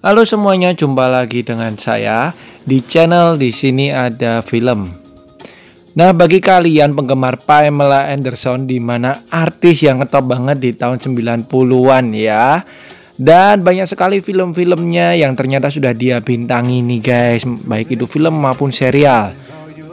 Halo semuanya, jumpa lagi dengan saya di channel Di Sini Ada Film. Nah, bagi kalian penggemar Pamela Anderson, di mana artis yang ngetop banget di tahun 90-an ya. Dan banyak sekali film-filmnya yang ternyata sudah dia bintangi nih guys, baik itu film maupun serial.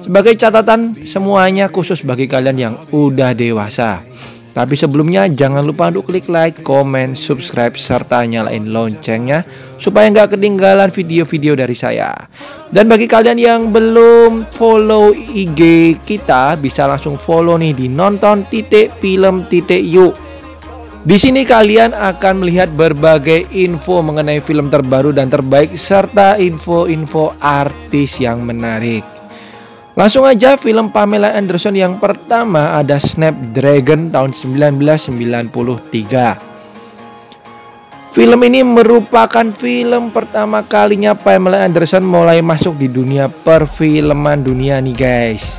Sebagai catatan, semuanya khusus bagi kalian yang udah dewasa. Tapi sebelumnya jangan lupa untuk klik like, comment, subscribe, serta nyalain loncengnya supaya nggak ketinggalan video-video dari saya. Dan bagi kalian yang belum follow IG kita, bisa langsung follow nih di nonton.film.yuk. Di sini kalian akan melihat berbagai info mengenai film terbaru dan terbaik serta info-info artis yang menarik. Langsung aja, film Pamela Anderson yang pertama ada Snapdragon tahun 1993. Film ini merupakan film pertama kalinya Pamela Anderson mulai masuk di dunia perfilman dunia nih guys.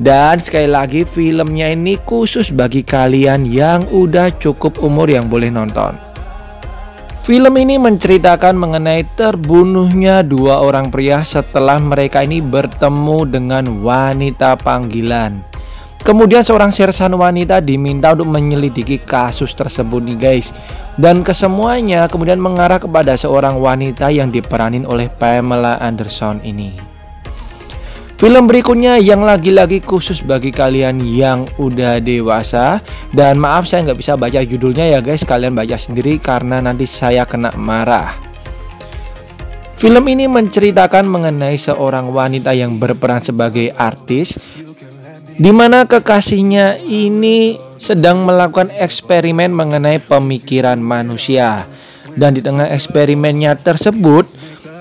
Dan sekali lagi, filmnya ini khusus bagi kalian yang udah cukup umur yang boleh nonton. Film ini menceritakan mengenai terbunuhnya dua orang pria setelah mereka ini bertemu dengan wanita panggilan. Kemudian seorang sersan wanita diminta untuk menyelidiki kasus tersebut nih guys. Dan kesemuanya kemudian mengarah kepada seorang wanita yang diperanin oleh Pamela Anderson ini. Film berikutnya yang lagi-lagi khusus bagi kalian yang udah dewasa. Dan maaf saya nggak bisa baca judulnya ya guys, kalian baca sendiri karena nanti saya kena marah. Film ini menceritakan mengenai seorang wanita yang berperan sebagai artis, di mana kekasihnya ini sedang melakukan eksperimen mengenai pemikiran manusia. Dan di tengah eksperimennya tersebut,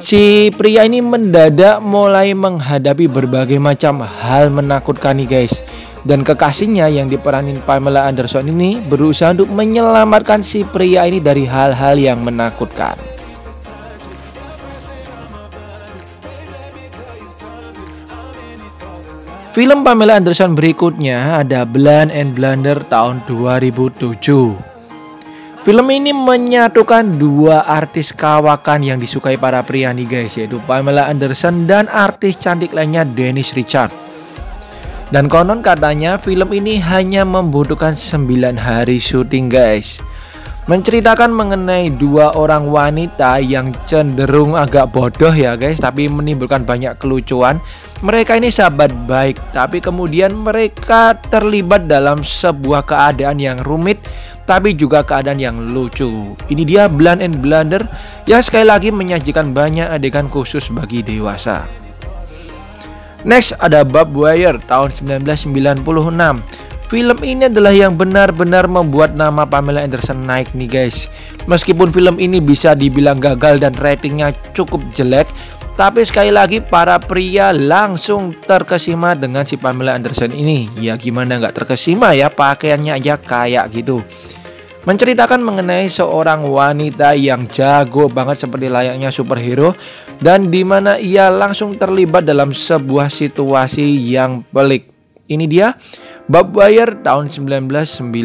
si pria ini mendadak mulai menghadapi berbagai macam hal menakutkan nih guys. Dan kekasihnya yang diperanin Pamela Anderson ini berusaha untuk menyelamatkan si pria ini dari hal-hal yang menakutkan. Film Pamela Anderson berikutnya ada Bland and Blunder tahun 2007. Film ini menyatukan dua artis kawakan yang disukai para pria nih guys, yaitu Pamela Anderson dan artis cantik lainnya Dennis Richards. Dan konon katanya film ini hanya membutuhkan 9 hari syuting guys. Menceritakan mengenai dua orang wanita yang cenderung agak bodoh ya guys, tapi menimbulkan banyak kelucuan. Mereka ini sahabat baik, tapi kemudian mereka terlibat dalam sebuah keadaan yang rumit, tapi juga keadaan yang lucu. Ini dia Bland and Blunder yang sekali lagi menyajikan banyak adegan khusus bagi dewasa. Next ada Barbed Wire tahun 1996. Film ini adalah yang benar-benar membuat nama Pamela Anderson naik nih guys. Meskipun film ini bisa dibilang gagal dan ratingnya cukup jelek, tapi sekali lagi para pria langsung terkesima dengan si Pamela Anderson ini. Ya gimana nggak terkesima ya, pakaiannya aja kayak gitu. Menceritakan mengenai seorang wanita yang jago banget seperti layaknya superhero, dan dimana ia langsung terlibat dalam sebuah situasi yang pelik. Ini dia Barbed Wire tahun 1996.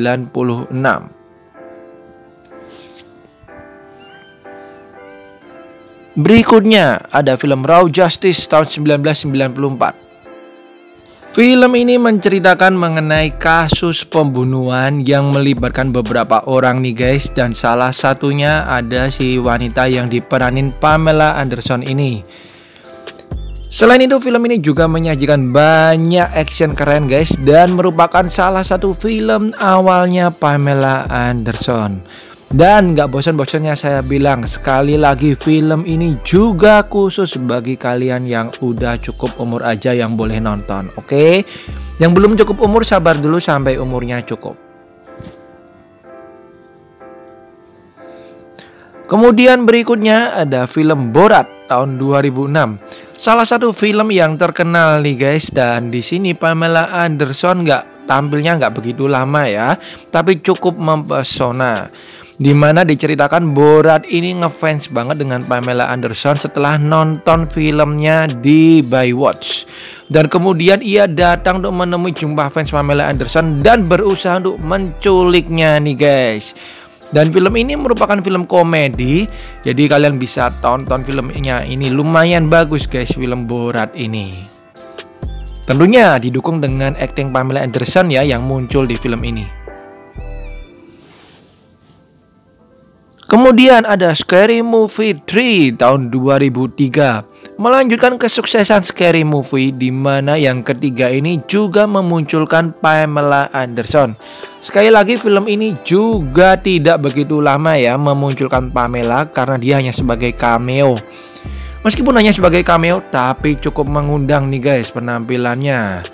Berikutnya ada film Raw Justice tahun 1994. Film ini menceritakan mengenai kasus pembunuhan yang melibatkan beberapa orang nih guys, dan salah satunya ada si wanita yang diperanin Pamela Anderson ini. Selain itu, film ini juga menyajikan banyak action keren guys, dan merupakan salah satu film awalnya Pamela Anderson. Dan gak bosan-bosannya saya bilang, sekali lagi film ini juga khusus bagi kalian yang udah cukup umur aja yang boleh nonton. Oke, yang belum cukup umur sabar dulu sampai umurnya cukup. Kemudian berikutnya ada film Borat tahun 2006. Salah satu film yang terkenal nih guys, dan di sini Pamela Anderson tampilnya nggak begitu lama ya, tapi cukup mempesona. Dimana diceritakan Borat ini ngefans banget dengan Pamela Anderson setelah nonton filmnya di Baywatch. Dan kemudian ia datang untuk menemui jumpa fans Pamela Anderson dan berusaha untuk menculiknya nih guys. Dan film ini merupakan film komedi, jadi kalian bisa tonton filmnya, ini lumayan bagus guys, film Borat ini. Tentunya didukung dengan akting Pamela Anderson ya yang muncul di film ini. Kemudian ada Scary Movie 3 tahun 2003. Melanjutkan kesuksesan Scary Movie, di mana yang ketiga ini juga memunculkan Pamela Anderson. Sekali lagi film ini juga tidak begitu lama ya memunculkan Pamela, karena dia hanya sebagai cameo. Meskipun hanya sebagai cameo, tapi cukup mengundang nih guys penampilannya.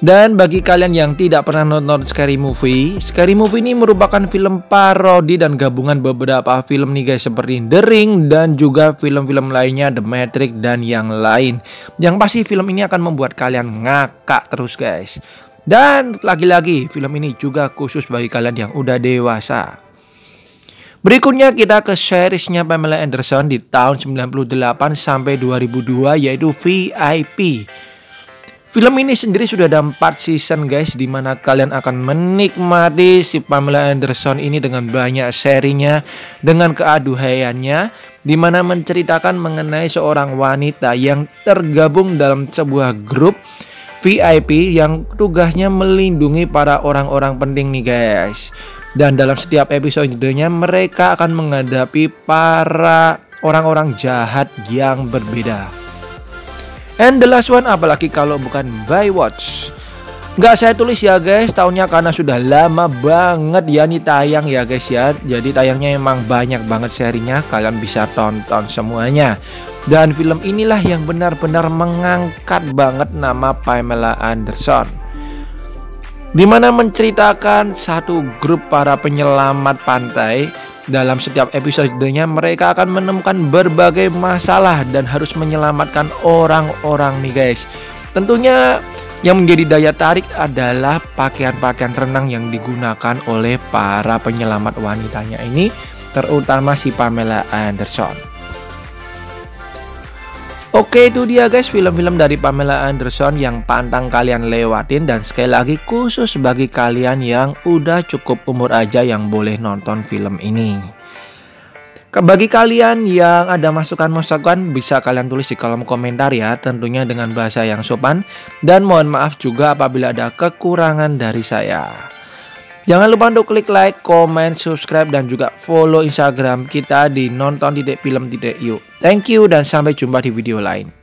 Dan bagi kalian yang tidak pernah nonton Scary Movie ini merupakan film parodi dan gabungan beberapa film nih guys, seperti The Ring dan juga film-film lainnya, The Matrix dan yang lain. Yang pasti film ini akan membuat kalian ngakak terus guys. Dan lagi-lagi film ini juga khusus bagi kalian yang udah dewasa. Berikutnya kita ke seriesnya Pamela Anderson di tahun 98 sampai 2002, yaitu VIP. Film ini sendiri sudah ada 4 season guys, dimana kalian akan menikmati si Pamela Anderson ini dengan banyak serinya, dengan keaduhaiannya, dimana menceritakan mengenai seorang wanita yang tergabung dalam sebuah grup VIP yang tugasnya melindungi para orang-orang penting nih guys. Dan dalam setiap episodenya mereka akan menghadapi para orang-orang jahat yang berbeda. And the last one, apalagi kalau bukan Baywatch. Nggak saya tulis ya guys tahunnya, karena sudah lama banget ya nih tayang ya guys ya. Jadi tayangnya emang banyak banget serinya, kalian bisa tonton semuanya. Dan film inilah yang benar-benar mengangkat banget nama Pamela Anderson, dimana menceritakan satu grup para penyelamat pantai. Dalam setiap episodenya mereka akan menemukan berbagai masalah dan harus menyelamatkan orang-orang nih guys. Tentunya yang menjadi daya tarik adalah pakaian-pakaian renang yang digunakan oleh para penyelamat wanitanya ini, terutama si Pamela Anderson. Oke, itu dia guys film-film dari Pamela Anderson yang pantang kalian lewatin, dan sekali lagi khusus bagi kalian yang udah cukup umur aja yang boleh nonton film ini. Bagi kalian yang ada masukan-masukan bisa kalian tulis di kolom komentar ya, tentunya dengan bahasa yang sopan, dan mohon maaf juga apabila ada kekurangan dari saya. Jangan lupa untuk klik like, comment, subscribe, dan juga follow Instagram kita di nonton.film.yuk. Thank you dan sampai jumpa di video lain.